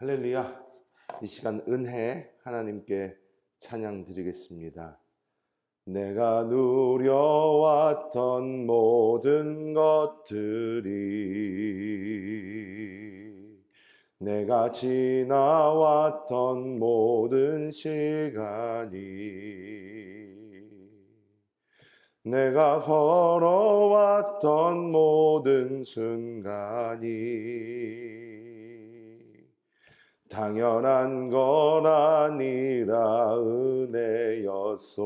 할렐루야. 이 시간 은혜 하나님께 찬양 드리겠습니다. 내가 누려왔던 모든 것들이, 내가 지나왔던 모든 시간이, 내가 걸어왔던 모든 순간이 당연한 건 아니라 은혜였소.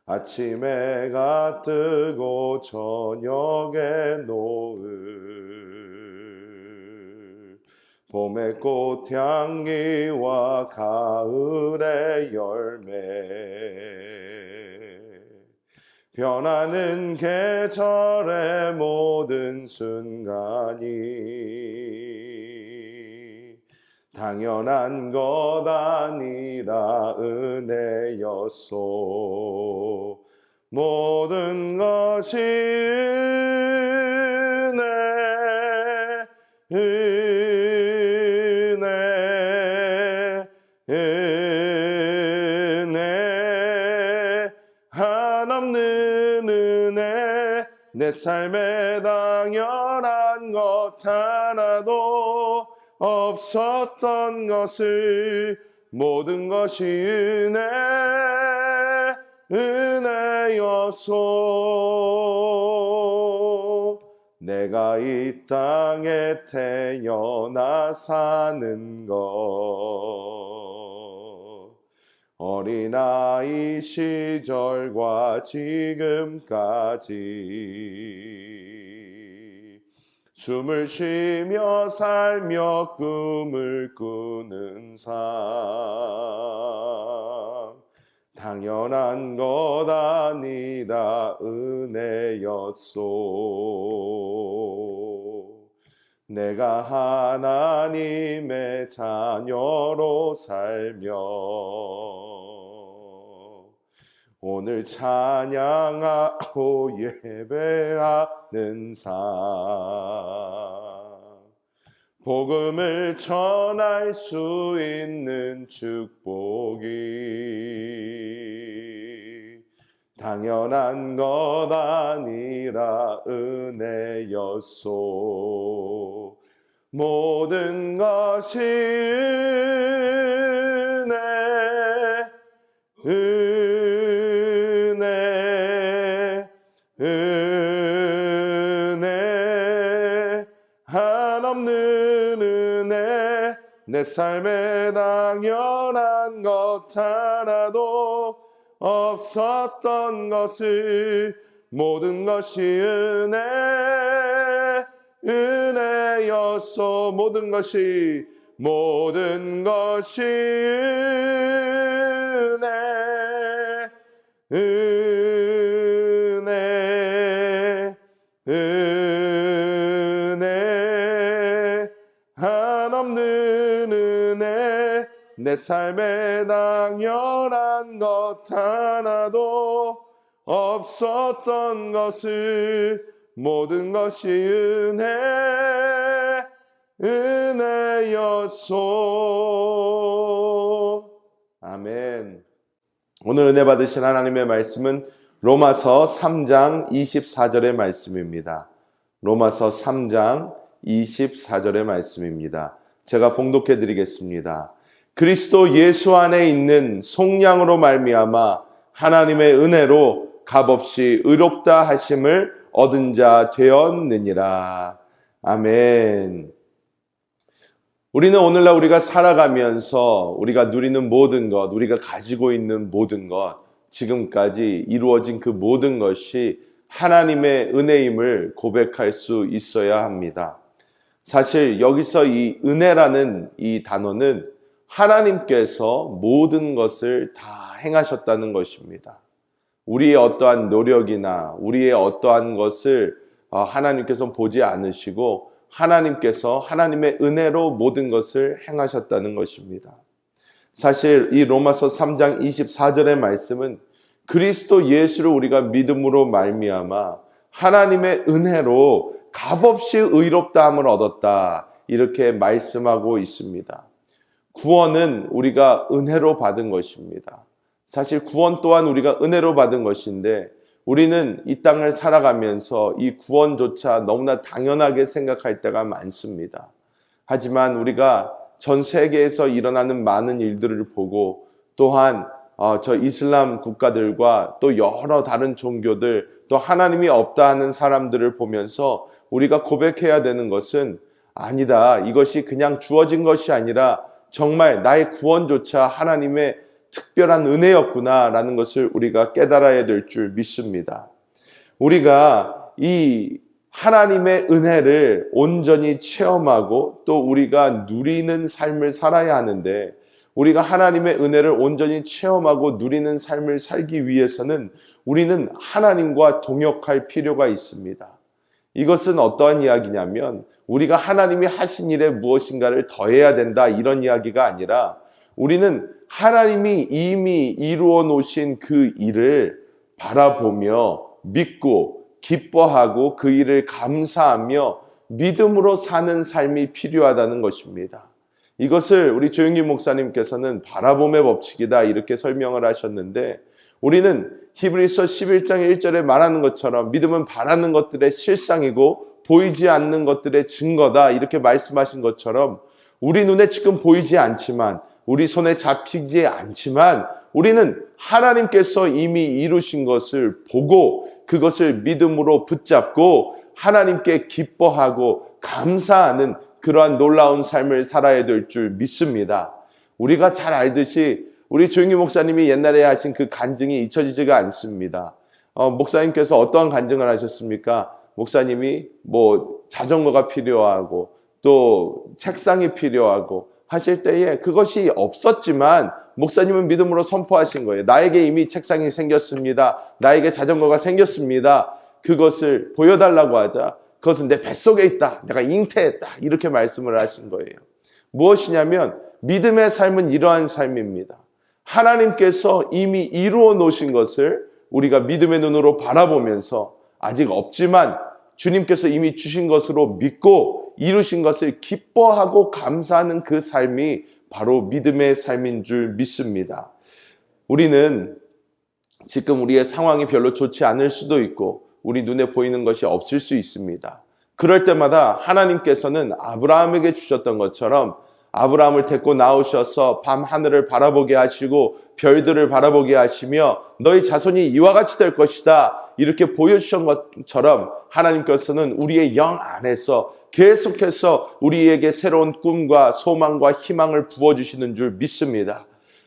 아침에 해가 뜨고 저녁에 노을, 봄의 꽃향기와 가을의 열매, 변하는 계절의 모든 순간이 당연한 것 아니라 은혜였소. 모든 것이 은혜, 한없는 은혜, 내 삶에 당연한 것 하나도 없었던 것을, 모든 것이 은혜였소. 내가 이 땅에 태어나 사는 것, 어린아이 시절과 지금까지 숨을 쉬며 살며 꿈을 꾸는 삶, 당연한 것 아니라 은혜였소. 내가 하나님의 자녀로 살며 오늘 찬양하고 예배하는 삶, 복음을 전할 수 있는 축복이 당연한 것 아니라 은혜였소. 모든 것이 은혜, 한없는 은혜, 내 삶에 당연한 것 하나도 없었던 것을, 모든 것이 은혜였소. 모든 것이 은혜, 한없는 은혜, 내 삶에 당연한 것 하나도 없었던 것을, 모든 것이 은혜였소. 아멘. 오늘 은혜 받으신 하나님의 말씀은 로마서 3장 24절의 말씀입니다. 로마서 3장 24절의 말씀입니다. 제가 봉독해 드리겠습니다. 그리스도 예수 안에 있는 속량으로 말미암아 하나님의 은혜로 값없이 의롭다 하심을 얻은 자 되었느니라. 아멘. 우리는 오늘날 우리가 살아가면서 우리가 누리는 모든 것, 우리가 가지고 있는 모든 것, 지금까지 이루어진 그 모든 것이 하나님의 은혜임을 고백할 수 있어야 합니다. 사실 여기서 이 은혜라는 이 단어는 하나님께서 모든 것을 다 행하셨다는 것입니다. 우리의 어떠한 노력이나 우리의 어떠한 것을 하나님께서 보지 않으시고 하나님께서 하나님의 은혜로 모든 것을 행하셨다는 것입니다. 사실 이 로마서 3장 24절의 말씀은 그리스도 예수를 우리가 믿음으로 말미암아 하나님의 은혜로 값없이 의롭다함을 얻었다. 이렇게 말씀하고 있습니다. 구원은 우리가 은혜로 받은 것입니다. 사실 구원 또한 우리가 은혜로 받은 것인데 우리는 이 땅을 살아가면서 이 구원조차 너무나 당연하게 생각할 때가 많습니다. 하지만 우리가 전 세계에서 일어나는 많은 일들을 보고 또한 저 이슬람 국가들과 또 여러 다른 종교들 또 하나님이 없다 하는 사람들을 보면서 우리가 고백해야 되는 것은 아니다. 이것이 그냥 주어진 것이 아니라 정말 나의 구원조차 하나님의 특별한 은혜였구나라는 것을 우리가 깨달아야 될 줄 믿습니다. 우리가 이 하나님의 은혜를 온전히 체험하고 또 우리가 누리는 삶을 살아야 하는데 우리가 하나님의 은혜를 온전히 체험하고 누리는 삶을 살기 위해서는 우리는 하나님과 동역할 필요가 있습니다. 이것은 어떠한 이야기냐면 우리가 하나님이 하신 일에 무엇인가를 더해야 된다 이런 이야기가 아니라 우리는 하나님이 이미 이루어 놓으신 그 일을 바라보며 믿고 기뻐하고 그 일을 감사하며 믿음으로 사는 삶이 필요하다는 것입니다. 이것을 우리 조영기 목사님께서는 바라봄의 법칙이다 이렇게 설명을 하셨는데 우리는 히브리서 11장 1절에 말하는 것처럼 믿음은 바라는 것들의 실상이고 보이지 않는 것들의 증거다 이렇게 말씀하신 것처럼 우리 눈에 지금 보이지 않지만 우리 손에 잡히지 않지만 우리는 하나님께서 이미 이루신 것을 보고 그것을 믿음으로 붙잡고 하나님께 기뻐하고 감사하는 그러한 놀라운 삶을 살아야 될 줄 믿습니다. 우리가 잘 알듯이 우리 조영기 목사님이 옛날에 하신 그 간증이 잊혀지지가 않습니다. 목사님께서 어떠한 간증을 하셨습니까? 목사님이 자전거가 필요하고 또 책상이 필요하고 하실 때에 그것이 없었지만 목사님은 믿음으로 선포하신 거예요. 나에게 이미 책상이 생겼습니다. 나에게 자전거가 생겼습니다. 그것을 보여달라고 하자 그것은 내 뱃속에 있다. 내가 잉태했다. 이렇게 말씀을 하신 거예요. 무엇이냐면 믿음의 삶은 이러한 삶입니다. 하나님께서 이미 이루어 놓으신 것을 우리가 믿음의 눈으로 바라보면서 아직 없지만 주님께서 이미 주신 것으로 믿고 이루신 것을 기뻐하고 감사하는 그 삶이 바로 믿음의 삶인 줄 믿습니다. 우리는 지금 우리의 상황이 별로 좋지 않을 수도 있고 우리 눈에 보이는 것이 없을 수 있습니다. 그럴 때마다 하나님께서는 아브라함에게 주셨던 것처럼 아브라함을 데리고 나오셔서 밤 하늘을 바라보게 하시고 별들을 바라보게 하시며 너희 자손이 이와 같이 될 것이다 이렇게 보여주신 것처럼 하나님께서는 우리의 영 안에서 계속해서 우리에게 새로운 꿈과 소망과 희망을 부어주시는 줄 믿습니다.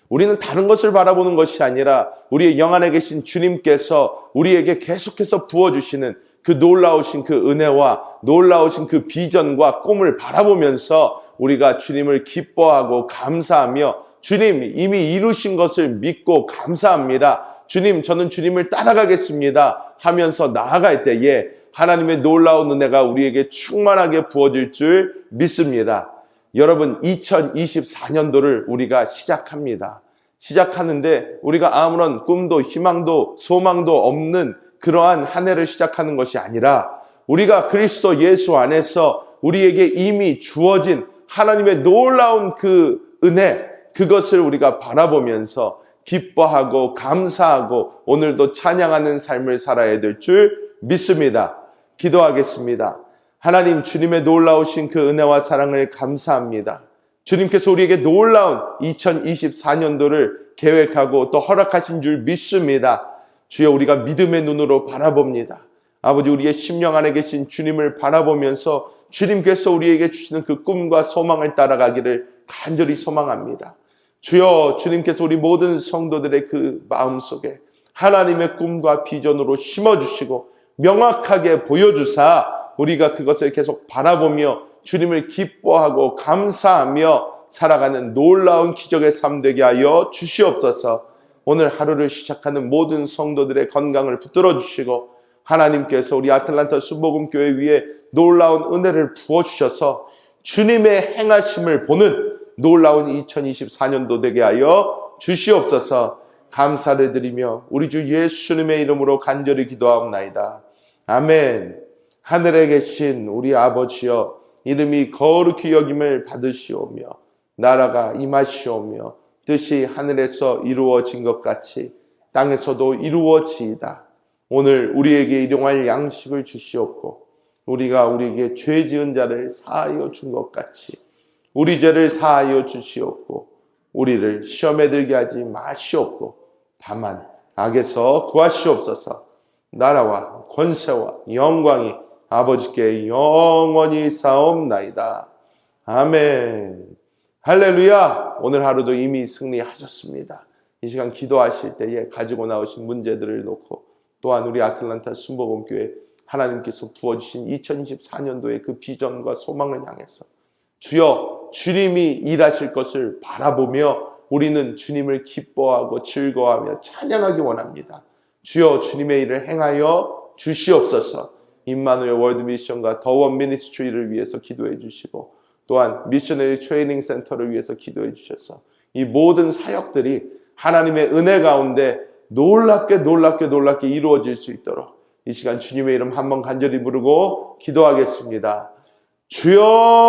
우리는 다른 것을 바라보는 것이 아니라 우리의 영 안에 계신 주님께서 우리에게 계속해서 부어주시는 그 놀라우신 그 은혜와 놀라우신 그 비전과 꿈을 바라보면서 우리가 주님을 기뻐하고 감사하며 주님 이미 이루신 것을 믿고 감사합니다. 주님 저는 주님을 따라가겠습니다 하면서 나아갈 때에 하나님의 놀라운 은혜가 우리에게 충만하게 부어질 줄 믿습니다. 여러분 2024년도를 우리가 시작합니다. 시작하는데 우리가 아무런 꿈도 희망도 소망도 없는 그러한 한 해를 시작하는 것이 아니라 우리가 그리스도 예수 안에서 우리에게 이미 주어진 하나님의 놀라운 그 은혜 그것을 우리가 바라보면서 기뻐하고 감사하고 오늘도 찬양하는 삶을 살아야 될 줄 믿습니다. 기도하겠습니다. 하나님 주님의 놀라우신 그 은혜와 사랑을 감사합니다. 주님께서 우리에게 놀라운 2024년도를 계획하고 또 허락하신 줄 믿습니다. 주여 우리가 믿음의 눈으로 바라봅니다. 아버지 우리의 심령 안에 계신 주님을 바라보면서 주님께서 우리에게 주시는 그 꿈과 소망을 따라가기를 간절히 소망합니다. 주여 주님께서 우리 모든 성도들의 그 마음속에 하나님의 꿈과 비전으로 심어주시고 명확하게 보여주사 우리가 그것을 계속 바라보며 주님을 기뻐하고 감사하며 살아가는 놀라운 기적의 삶 되게 하여 주시옵소서. 오늘 하루를 시작하는 모든 성도들의 건강을 붙들어 주시고 하나님께서 우리 아틀란타 순복음교회 위에 놀라운 은혜를 부어주셔서 주님의 행하심을 보는 놀라운 2024년도 되게 하여 주시옵소서. 감사를 드리며 우리 주 예수님의 이름으로 간절히 기도하옵나이다. 아멘. 하늘에 계신 우리 아버지여, 이름이 거룩히 여김을 받으시오며 나라가 임하시오며 뜻이 하늘에서 이루어진 것 같이 땅에서도 이루어지이다. 오늘 우리에게 일용할 양식을 주시옵고 우리가 우리에게 죄 지은 자를 사하여 준 것 같이 우리 죄를 사하여 주시옵고 우리를 시험에 들게 하지 마시옵고 다만 악에서 구하시옵소서. 나라와 권세와 영광이 아버지께 영원히 싸움나이다. 아멘. 할렐루야. 오늘 하루도 이미 승리하셨습니다. 이 시간 기도하실 때에 가지고 나오신 문제들을 놓고 또한 우리 아틀란타 순복음교회 하나님께서 부어주신 2024년도의 그 비전과 소망을 향해서 주여, 주님이 일하실 것을 바라보며 우리는 주님을 기뻐하고 즐거워하며 찬양하기 원합니다. 주여, 주님의 일을 행하여 주시옵소서. 임마누엘 월드 미션과 더원 미니스트리를 위해서 기도해 주시고 또한 미셔너리 트레이닝 센터를 위해서 기도해 주셔서 이 모든 사역들이 하나님의 은혜 가운데 놀랍게 이루어질 수 있도록 이 시간 주님의 이름 한번 간절히 부르고 기도하겠습니다. 주여!